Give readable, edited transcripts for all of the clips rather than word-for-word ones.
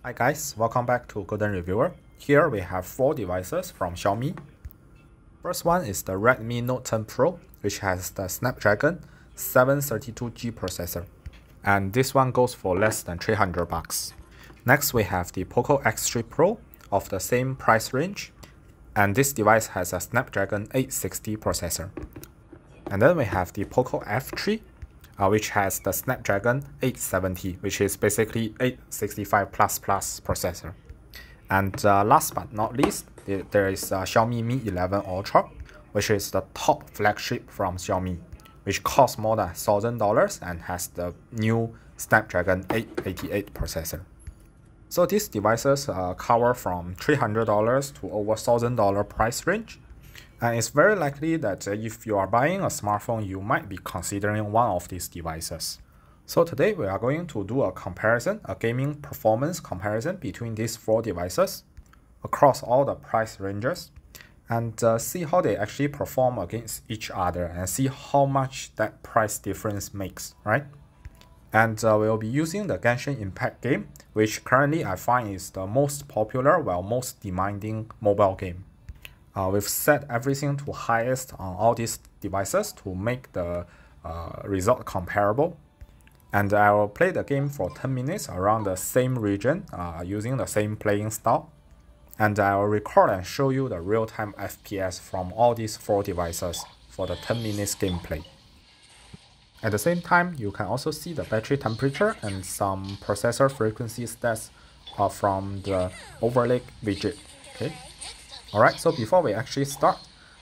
Hi guys, welcome back to Golden Reviewer. Here we have 4 devices from Xiaomi. First one is the Redmi Note 10 Pro, which has the Snapdragon 732G processor. And this one goes for less than 300 bucks. Next we have the Poco X3 Pro of the same price range. And this device has a Snapdragon 860 processor. And then we have the Poco F3, which has the Snapdragon 870, which is basically 865 processor. And last but not least, there is Xiaomi Mi 11 Ultra, which is the top flagship from Xiaomi, which costs more than $1,000 and has the new Snapdragon 888 processor. So these devices cover from $300 to over $1,000 price range. And it's very likely that if you are buying a smartphone, you might be considering one of these devices. So today we are going to do a comparison, a gaming performance comparison between these 4 devices across all the price ranges, and see how they actually perform against each other and see how much that price difference makes, right? And we'll be using the Genshin Impact game, which currently I find is the most popular while most demanding mobile game. We've set everything to highest on all these devices to make the result comparable. And I will play the game for 10 minutes around the same region using the same playing style. And I will record and show you the real-time FPS from all these 4 devices for the 10 minutes gameplay. At the same time, you can also see the battery temperature and some processor frequency stats from the overlay widget. Okay. Alright, so before we actually start,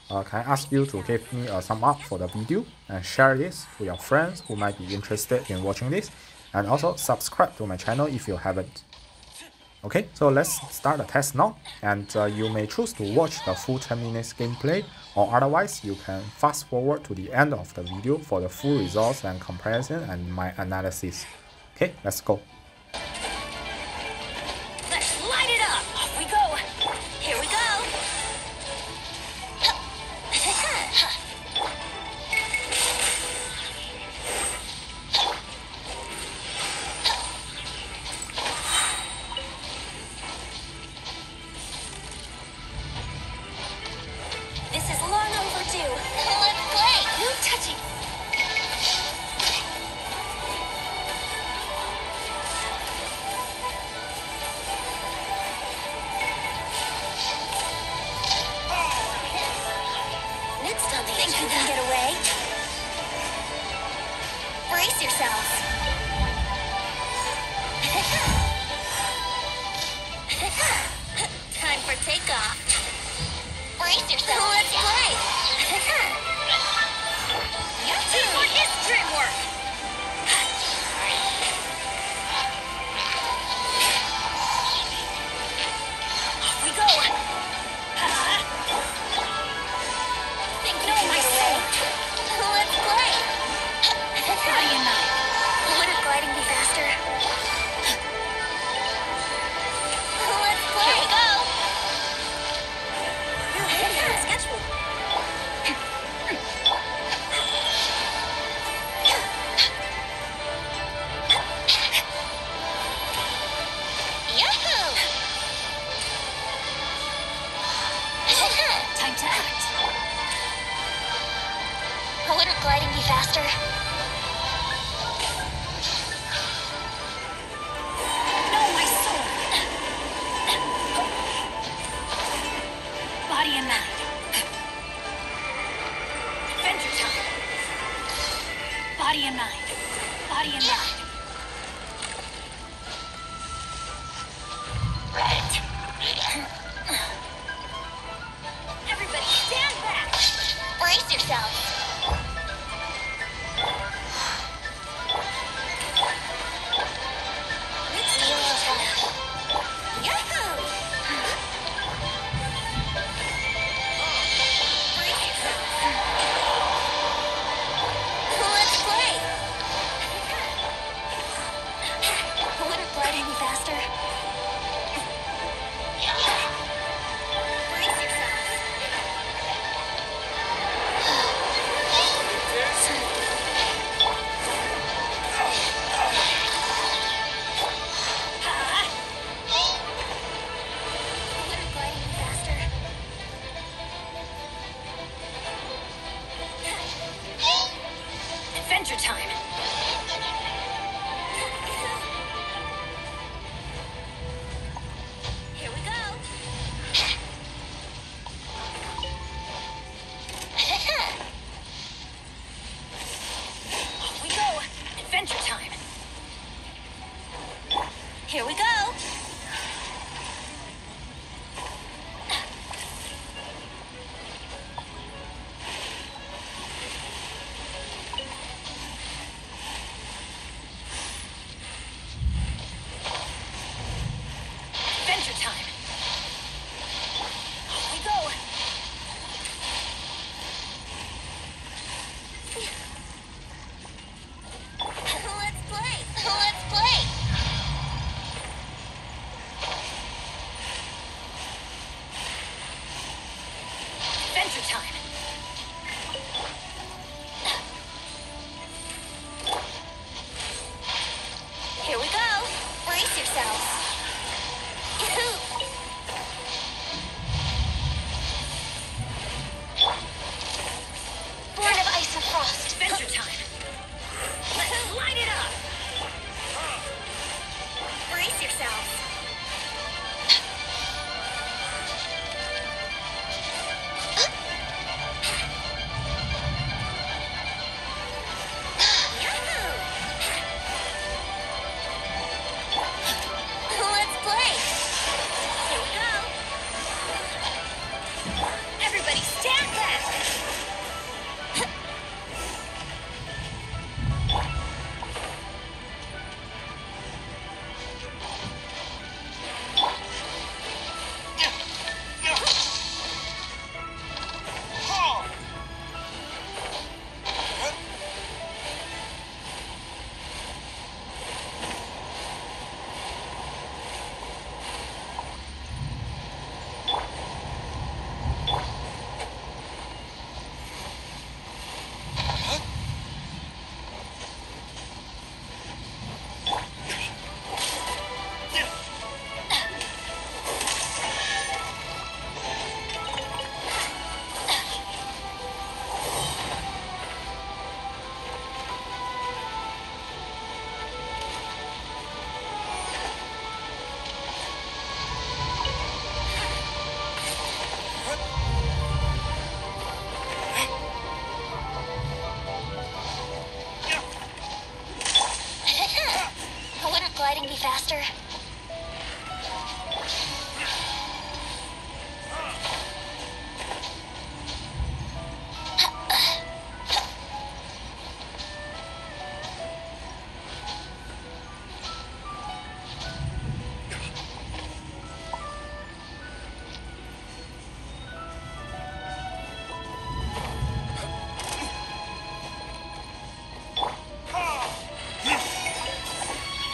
can I ask you to give me a thumb up for the video and share this to your friends who might be interested in watching this, and also subscribe to my channel if you haven't. Okay, so let's start the test now, and you may choose to watch the full 10 minutes gameplay, or otherwise you can fast forward to the end of the video for the full results and comparison and my analysis. Okay, let's go. Let's light it up! Off we go! Here we go! This is long overdue. Let's play! No touching! Next time they think you can get away. Brace yourselves. Time for takeoff. Brace yourself. Let's play. You two for history work. Off we go. Think you can get away? Let's play. Body and mind. Wouldn't gliding be faster? Let's play. Here we go. Schedule. Yahoo! Time to act. Wouldn't gliding be faster? No, my soul. Body and mind. Adventure time. Body and mind. Body and mind. Everybody stand back. Brace yourself. go. Adventure time. Here we go. Let's play. Let's play. Adventure time. Here we go. Brace yourselves. Born of ice and frost. Adventure time. Let's light it up. Brace yourselves. Yahoo! Let's play. Here we go. Everybody stand back. Wouldn't gliding be faster?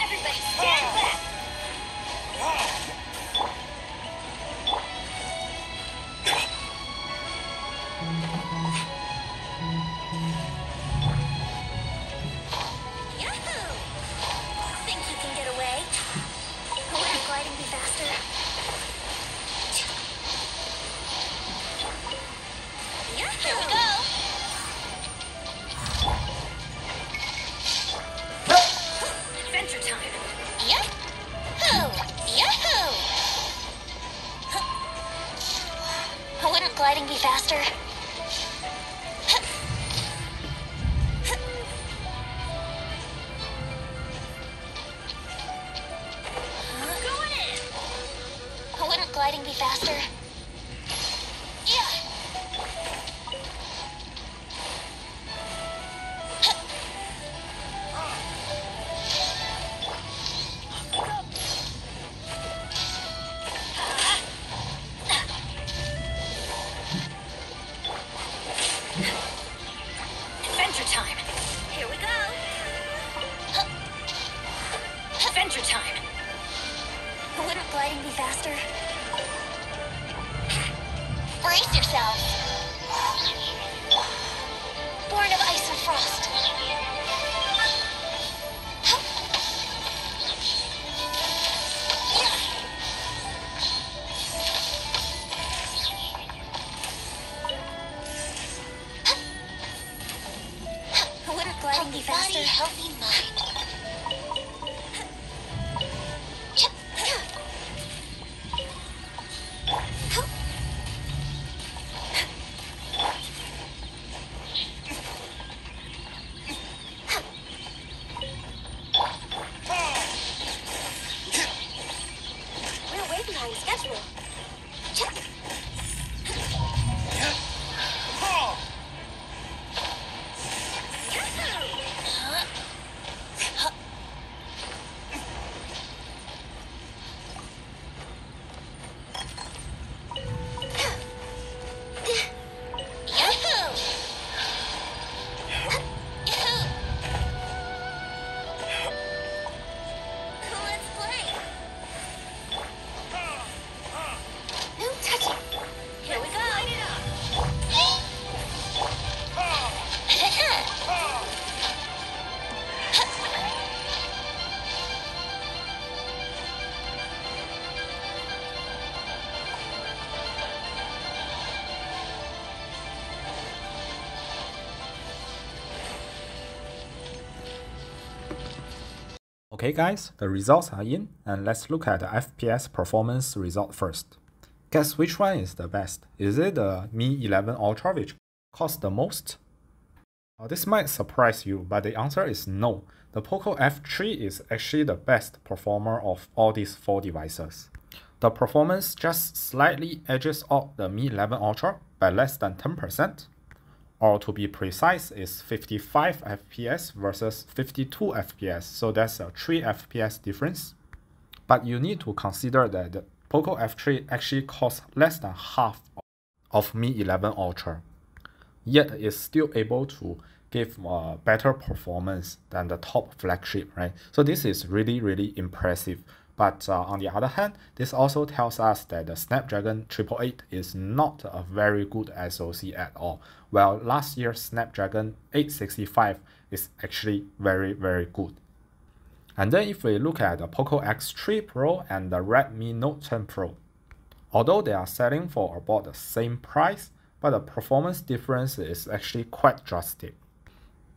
Everybody stand back! Yahoo! Think you can get away? Wouldn't gliding be faster? Yahoo! Here we go! Adventure time! Yahoo! Yahoo! Wouldn't gliding be faster? Going in! Wouldn't gliding be faster? Yeah! Adventure time. Here we go. Adventure time. Wouldn't gliding be faster? Brace yourself. Born of ice and frost. Wouldn't gliding be faster? Body, healthy mind. behind schedule. Okay guys, the results are in, and let's look at the FPS performance result first. Guess which one is the best? Is it the Mi 11 Ultra which costs the most? This might surprise you, but the answer is no. The Poco F3 is actually the best performer of all these 4 devices. The performance just slightly edges out the Mi 11 Ultra by less than 10%. Or to be precise, is 55 FPS versus 52 FPS, so that's a 3 FPS difference. But you need to consider that the Poco F3 actually costs less than half of Mi 11 Ultra, yet is still able to give better performance than the top flagship, right? So this is really impressive. But on the other hand, this also tells us that the Snapdragon 888 is not a very good SoC at all, while last year's Snapdragon 865 is actually very good. And then if we look at the Poco X3 Pro and the Redmi Note 10 Pro, although they are selling for about the same price, but the performance difference is actually quite drastic.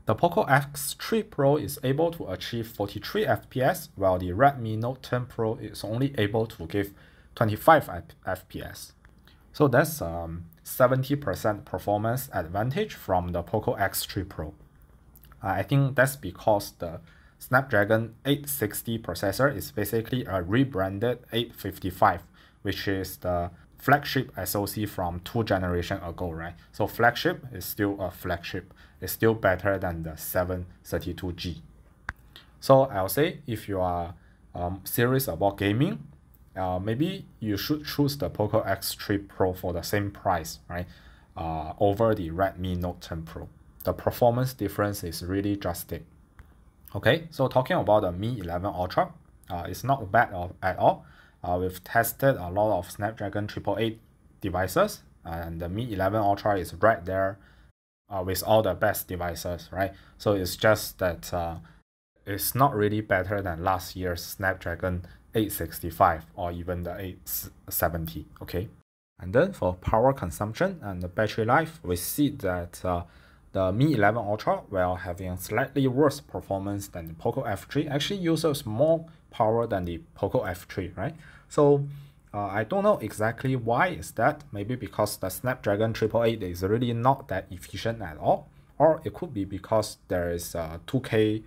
The Poco X3 Pro is able to achieve 43 FPS, while the Redmi Note 10 Pro is only able to give 25 FPS. So that's 70% performance advantage from the Poco X3 Pro. I think that's because the Snapdragon 860 processor is basically a rebranded 855, which is the flagship SoC from 2 generations ago, right? So flagship is still a flagship. It's still better than the 732G. So I'll say if you are serious about gaming, maybe you should choose the Poco X3 Pro for the same price, right? Over the Redmi Note 10 Pro. The performance difference is really drastic. Okay, so talking about the Mi 11 Ultra, it's not bad at all. We've tested a lot of Snapdragon 888 devices, and the Mi 11 Ultra is right there with all the best devices, right? So it's just that it's not really better than last year's Snapdragon 865 or even the 870, okay? And then for power consumption and the battery life, we see that the Mi 11 Ultra, while having slightly worse performance than the Poco F3, actually uses more power than the Poco F3, right? So I don't know exactly why is that. Maybe because the Snapdragon 888 is really not that efficient at all, or it could be because there is a 2K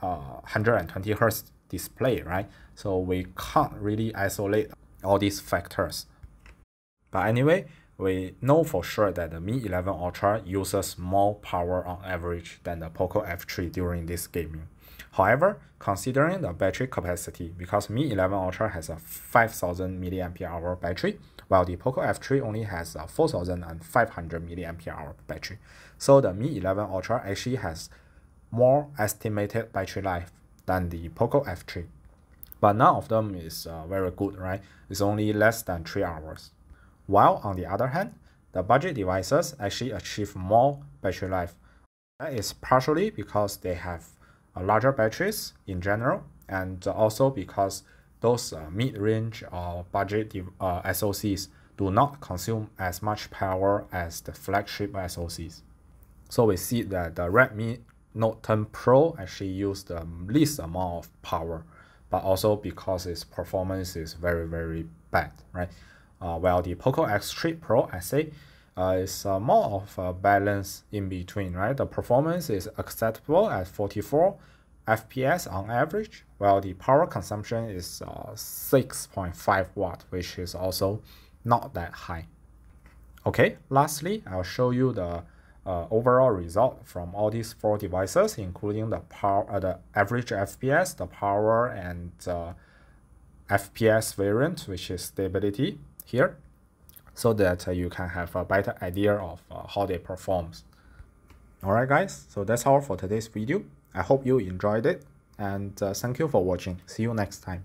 120 Hz display, right? So we can't really isolate all these factors. But anyway, we know for sure that the Mi 11 Ultra uses more power on average than the Poco F3 during this gaming. However, considering the battery capacity, because Mi 11 Ultra has a 5000 mAh battery, while the Poco F3 only has a 4500 mAh battery. So the Mi 11 Ultra actually has more estimated battery life than the Poco F3. But none of them is very good, right? It's only less than 3 hours. While on the other hand, the budget devices actually achieve more battery life. That is partially because they have larger batteries in general, and also because those mid-range or budget SoCs do not consume as much power as the flagship SoCs. So we see that the Redmi Note 10 Pro actually use the least amount of power, but also because its performance is very bad, right? While the Poco X3 Pro, I say, is more of a balance in between, right? The performance is acceptable at 44 FPS on average, well, the power consumption is 6.5 watt, which is also not that high. Okay, lastly, I'll show you the overall result from all these 4 devices, including the power, the average FPS, the power, and FPS variant, which is stability here, so that you can have a better idea of how they perform. Alright guys, so that's all for today's video. I hope you enjoyed it, and thank you for watching. See you next time.